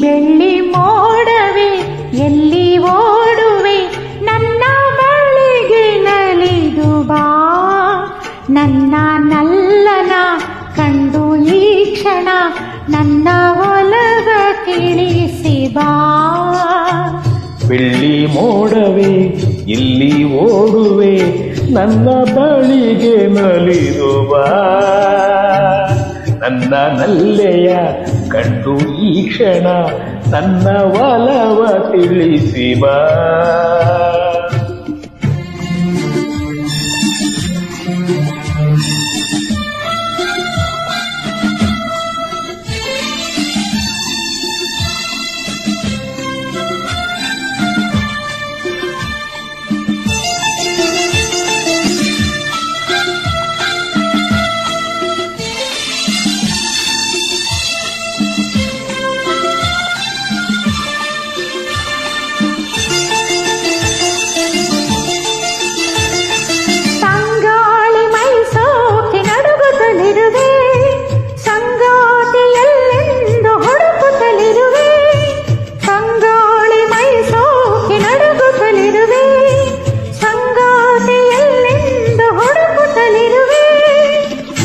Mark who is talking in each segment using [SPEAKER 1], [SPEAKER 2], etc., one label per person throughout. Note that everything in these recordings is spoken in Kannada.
[SPEAKER 1] ಬೆಳ್ಳಿ ಮೋಡವೇ ಎಲ್ಲಿ ಓಡುವೆ, ನನ್ನ ಬಳಿಗೆ ನಲಿದು ಬಾ, ನನ್ನ ನಲ್ಲನ ಕಂಡು ಈ ಕ್ಷಣ ನನ್ನ ಒಲವ ತಿಳಿಸಿ ಬಾ.
[SPEAKER 2] ಬೆಳ್ಳಿ ಮೋಡವೇ ಇಲ್ಲಿ ಓಡುವೆ, ನನ್ನ ಬಳಿಗೆ ನಲಿದು ಬಾ, ನನ್ನ ನಲ್ಲೆಯ ಕಂಡು ಈ ಕ್ಷಣ ನನ್ನ ಒಲವ ತಿಳಿಸಿ ಬಾ.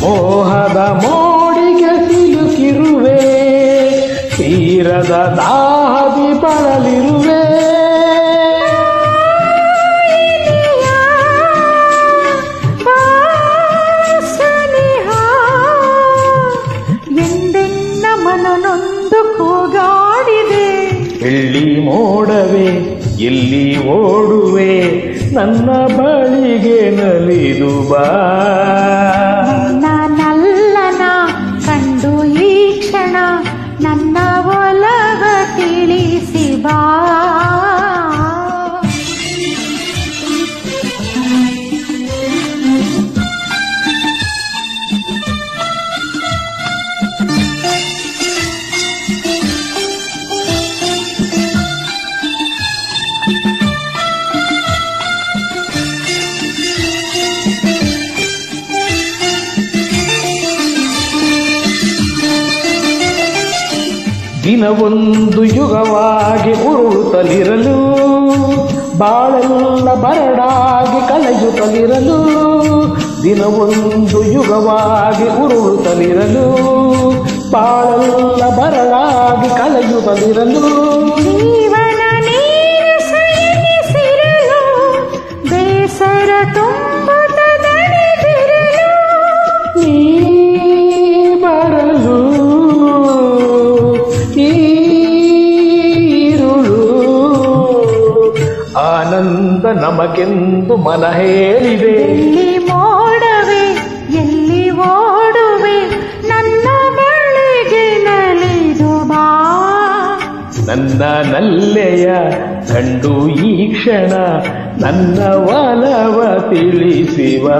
[SPEAKER 2] ಮೋಹದ ಮೋಡಿಗೆ ಸಿಲುಕಿರುವೆ, ತೀರದ ದಾಹದಿ ಬಳಲಿರುವೆ,
[SPEAKER 1] ಎಂದೆನ್ನ ಮನನೊಂದು ಕೂಗಾಡಿದೆ.
[SPEAKER 2] ಬೆಳ್ಳಿ ಮೋಡವೇ ಎಲ್ಲಿ ಓಡುವೆ, ನನ್ನ ಬಳಿಗೆ ನಲಿದು ಬಾ,
[SPEAKER 1] ನಲ್ಲನ ಕಂಡು ಈ ಕ್ಷಣ ನನ್ನ ಒಲವ ತಿಳಿಸಿ ಬಾ.
[SPEAKER 2] ದಿನವೊಂದು ಯುಗವಾಗಿ ಉರುಳುತ್ತಲಿರಲು, ಬಾಳೆಲ್ಲ ಬರಡಾಗಿ ಕಳೆಯುತ್ತಲಿರಲು, ದಿನವೊಂದು ಯುಗವಾಗಿ ಉರುಳುತ್ತಲಿರಲು, ಬಾಳೆಲ್ಲ ಬರಡಾಗಿ ಕಳೆಯುತ್ತಲಿರಲು,
[SPEAKER 1] ಜೀವನ ನೀರಸೆನಿಸಿರಲು, ಬೇಸರ ತುಂಬುತ್ತ ದಣಿದಿರಲು,
[SPEAKER 2] ನೀ ಬರಲು ಈರುಳು ಆನಂದ ನಮಗೆಂದು ಮನ ಹೇಳಿದೆ.
[SPEAKER 1] ಬೆಳ್ಳಿ ಮೋಡವೇ ಎಲ್ಲಿ ಓಡುವೆ, ನನ್ನ ಬಳಿಗೆ ನಲಿದು ಬಾ,
[SPEAKER 2] ನನ್ನ ನಲ್ಲೆಯ ಕಂಡು ಈ ಕ್ಷಣ ನನ್ನ ಒಲವ ತಿಳಿಸಿ ಬಾ.